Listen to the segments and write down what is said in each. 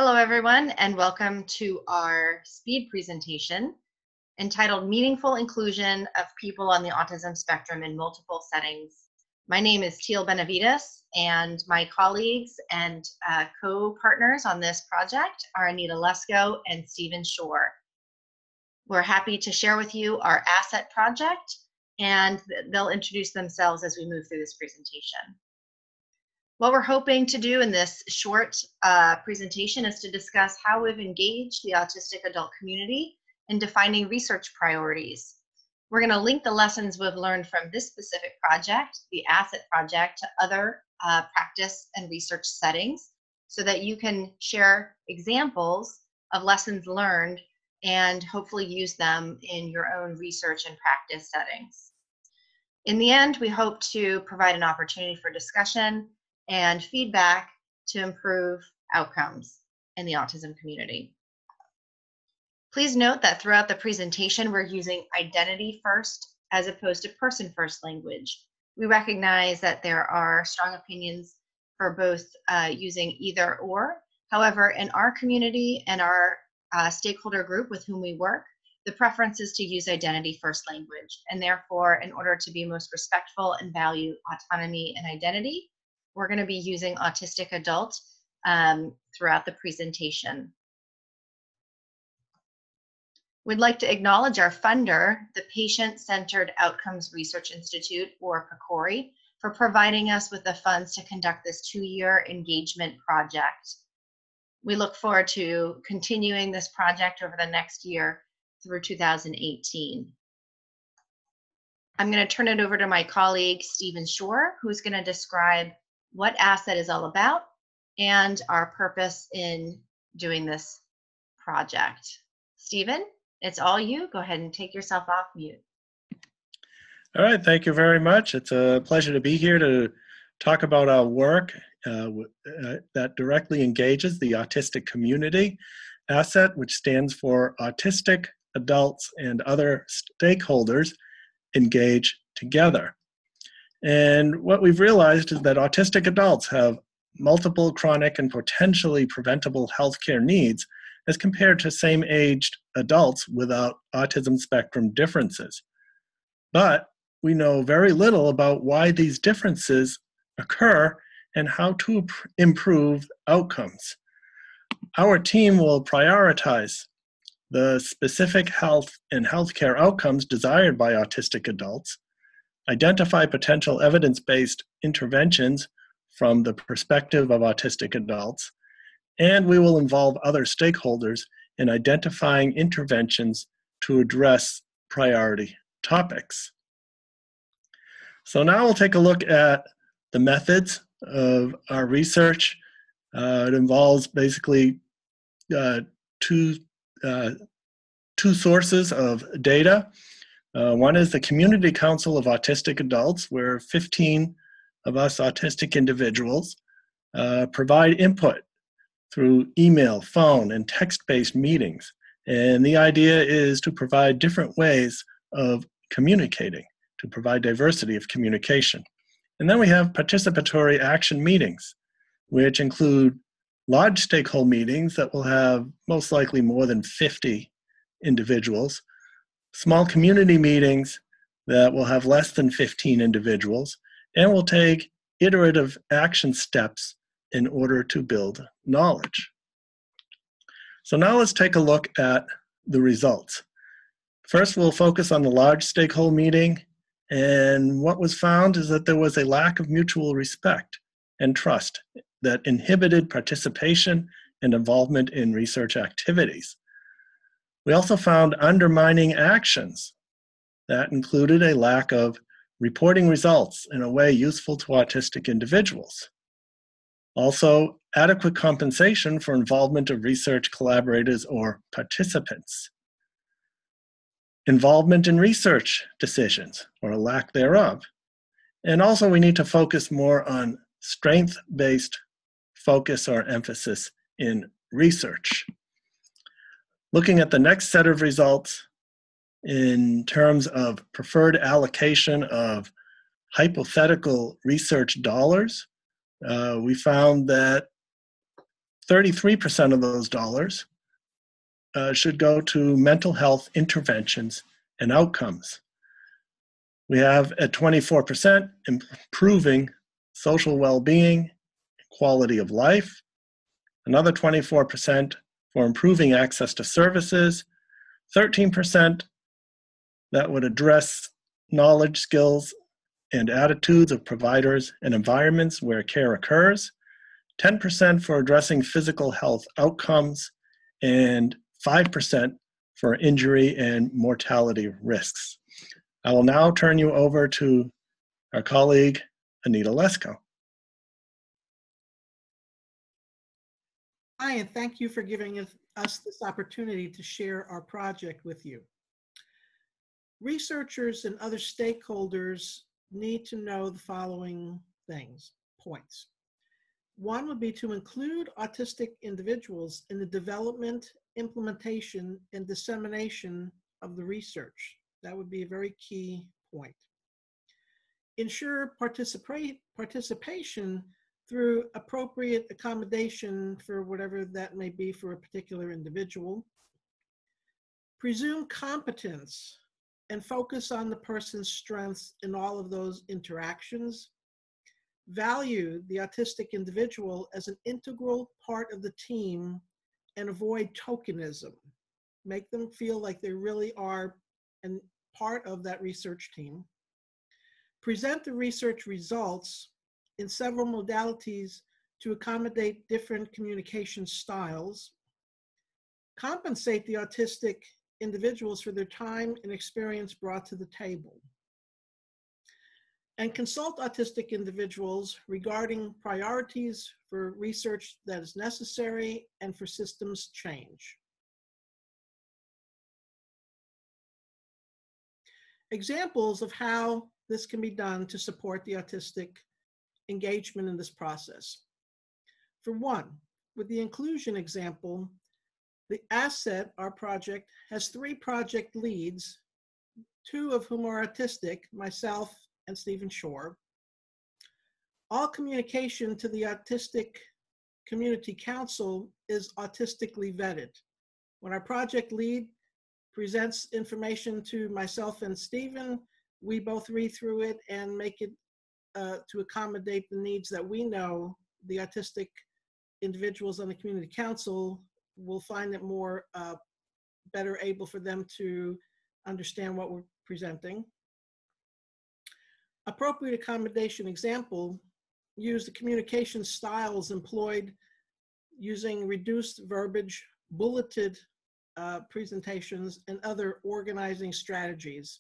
Hello, everyone, and welcome to our SPEED presentation entitled Meaningful Inclusion of People on the Autism Spectrum in Multiple Settings. My name is Teal Benavides, and my colleagues and co-partners on this project are Anita Lesko and Stephen Shore. We're happy to share with you our AASET project, and they'll introduce themselves as we move through this presentation. What we're hoping to do in this short presentation is to discuss how we've engaged the autistic adult community in defining research priorities. We're going to link the lessons we've learned from this specific project, the AASET project, to other practice and research settings so that you can share examples of lessons learned and hopefully use them in your own research and practice settings. In the end, we hope to provide an opportunity for discussion and feedback to improve outcomes in the autism community. Please note that throughout the presentation, we're using identity first as opposed to person first language. We recognize that there are strong opinions for both using either or. However, in our community and our stakeholder group with whom we work, the preference is to use identity first language. And therefore, in order to be most respectful and value autonomy and identity, we're going to be using autistic adult throughout the presentation. We'd like to acknowledge our funder, the Patient-Centered Outcomes Research Institute, or PCORI, for providing us with the funds to conduct this 2-year engagement project. We look forward to continuing this project over the next year through 2018. I'm going to turn it over to my colleague, Stephen Shore, who's going to describe what AASET is all about and our purpose in doing this project. Stephen, it's all you. Go ahead and take yourself off mute. All right, thank you very much. It's a pleasure to be here to talk about our work that directly engages the autistic community. AASET, which stands for Autistic Adults and Other Stakeholders Engage Together. And what we've realized is that autistic adults have multiple chronic and potentially preventable healthcare needs as compared to same-aged adults without autism spectrum differences. But we know very little about why these differences occur and how to improve outcomes. Our team will prioritize the specific health and healthcare outcomes desired by autistic adults, identify potential evidence-based interventions from the perspective of autistic adults, and we will involve other stakeholders in identifying interventions to address priority topics. So now we'll take a look at the methods of our research. It involves basically two sources of data. One is the Community Council of Autistic Adults, where 15 of us autistic individuals provide input through email, phone, and text-based meetings. And the idea is to provide different ways of communicating, to provide diversity of communication. And then we have participatory action meetings, which include large stakeholder meetings that will have most likely more than 50 individuals, small community meetings that will have less than 15 individuals, and will take iterative action steps in order to build knowledge. So now let's take a look at the results. First, we'll focus on the large stakeholder meeting, and what was found is that there was a lack of mutual respect and trust that inhibited participation and involvement in research activities. We also found undermining actions that included a lack of reporting results in a way useful to autistic individuals. Also, adequate compensation for involvement of research collaborators or participants. Involvement in research decisions, or a lack thereof. And also we need to focus more on strength-based focus or emphasis in research. Looking at the next set of results in terms of preferred allocation of hypothetical research dollars, we found that 33% of those dollars should go to mental health interventions and outcomes. We have at 24% improving social well-being, quality of life, another 24% for improving access to services, 13% that would address knowledge, skills, and attitudes of providers and environments where care occurs, 10% for addressing physical health outcomes, and 5% for injury and mortality risks. I will now turn you over to our colleague, Anita Lesko. Hi, and thank you for giving us this opportunity to share our project with you. Researchers and other stakeholders need to know the following points. One would be to include autistic individuals in the development, implementation, and dissemination of the research. That would be a very key point. Ensure participation through appropriate accommodation for whatever that may be for a particular individual. Presume competence and focus on the person's strengths in all of those interactions. Value the autistic individual as an integral part of the team and avoid tokenism. Make them feel like they really are a part of that research team. Present the research results in several modalities to accommodate different communication styles. Compensate the autistic individuals for their time and experience brought to the table. And consult autistic individuals regarding priorities for research that is necessary and for systems change. Examples of how this can be done to support the autistic engagement in this process. For one, with the inclusion example, the AASET, our project, has 3 project leads, 2 of whom are autistic, myself and Stephen Shore. All communication to the Autistic Community Council is autistically vetted. When our project lead presents information to myself and Stephen, we both read through it and make it to accommodate the needs that we know the autistic individuals on the community council will find it more better able for them to understand what we're presenting. Appropriate accommodation example, use the communication styles employed using reduced verbiage, bulleted presentations, and other organizing strategies.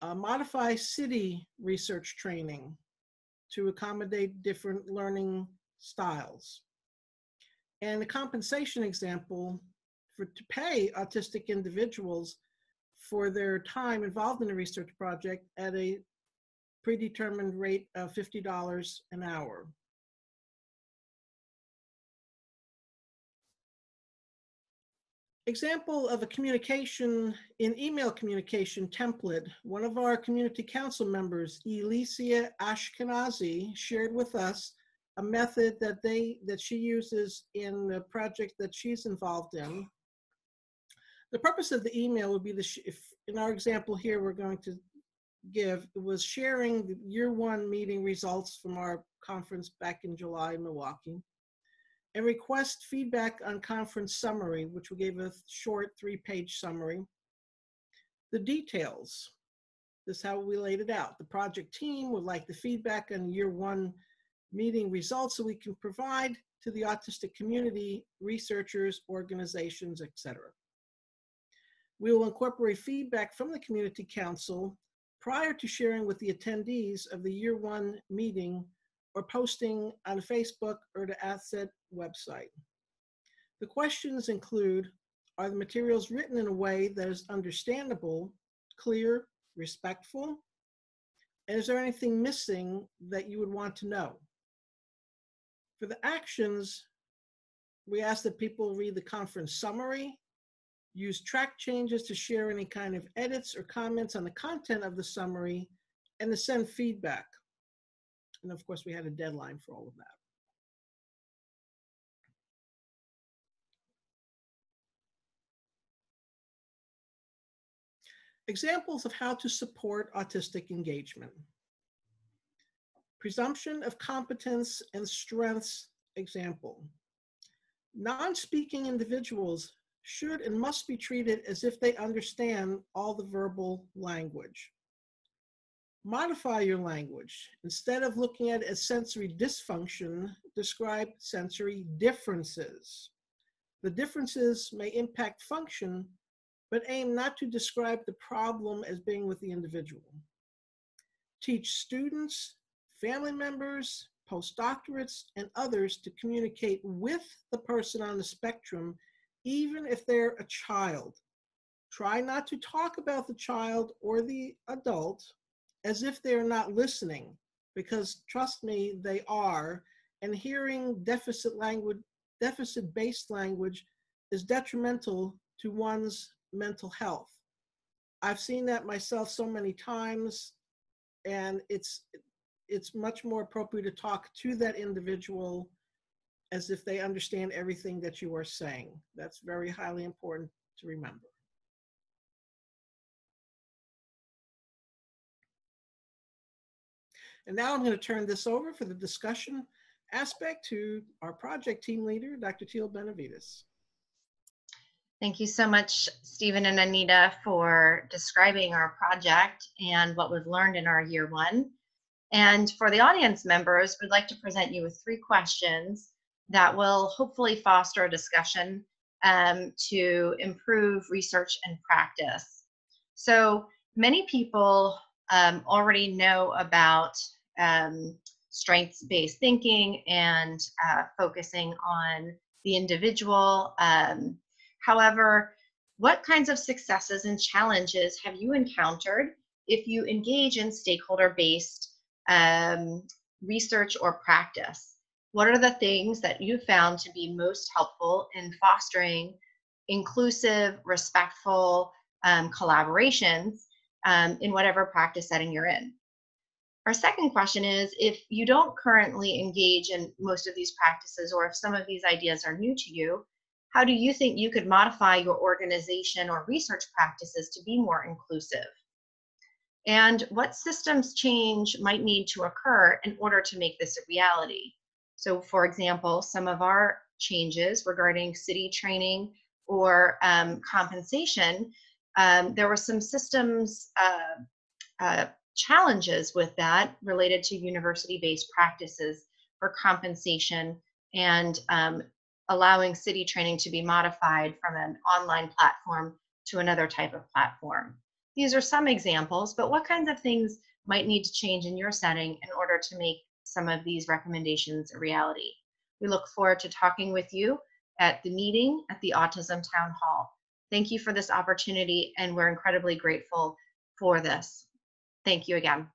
Modify city research training to accommodate different learning styles. And a compensation example to pay autistic individuals for their time involved in a research project at a predetermined rate of $50 an hour. Example of a communication in email communication template. One of our community council members, Alicia Ashkenazi, shared with us a method that she uses in the project that she's involved in. The purpose of the email would be if in our example here we're going to give was sharing the year 1 meeting results from our conference back in July in Milwaukee, and request feedback on conference summary, which we gave a short 3-page summary. The details, this is how we laid it out. The project team would like the feedback on year 1 meeting results so we can provide to the autistic community, researchers, organizations, etc. We will incorporate feedback from the community council prior to sharing with the attendees of the year 1 meeting or posting on Facebook or the AASET website. The questions include, are the materials written in a way that is understandable, clear, respectful? And is there anything missing that you would want to know? For the actions, we ask that people read the conference summary, use track changes to share any kind of edits or comments on the content of the summary, and to send feedback. And of course, we had a deadline for all of that. Examples of how to support autistic engagement. Presumption of competence and strengths example. Non-speaking individuals should and must be treated as if they understand all the verbal language. Modify your language. Instead of looking at it as sensory dysfunction, describe sensory differences. The differences may impact function, but aim not to describe the problem as being with the individual. Teach students, family members, postdoctorates, and others to communicate with the person on the spectrum, even if they're a child. Try not to talk about the child or the adult as if they're not listening, because trust me, they are, and hearing deficit-based language is detrimental to one's mental health. I've seen that myself so many times, and it's much more appropriate to talk to that individual as if they understand everything that you are saying. That's very highly important to remember. And now I'm going to turn this over for the discussion aspect to our project team leader, Dr. Teal Benavides. Thank you so much, Stephen and Anita, for describing our project and what we've learned in our year one. And for the audience members, we'd like to present you with 3 questions that will hopefully foster a discussion to improve research and practice. So many people already know about strengths-based thinking and focusing on the individual. However, what kinds of successes and challenges have you encountered if you engage in stakeholder-based research or practice? What are the things that you found to be most helpful in fostering inclusive, respectful collaborations in whatever practice setting you're in? Our second question is, if you don't currently engage in most of these practices, or if some of these ideas are new to you, how do you think you could modify your organization or research practices to be more inclusive? And what systems change might need to occur in order to make this a reality? So, for example, some of our changes regarding city training or compensation, there were some systems challenges with that related to university-based practices for compensation and allowing city training to be modified from an online platform to another type of platform. These are some examples, but what kinds of things might need to change in your setting in order to make some of these recommendations a reality? We look forward to talking with you at the meeting at the Autism Town Hall. Thank you for this opportunity, and we're incredibly grateful for this. Thank you again.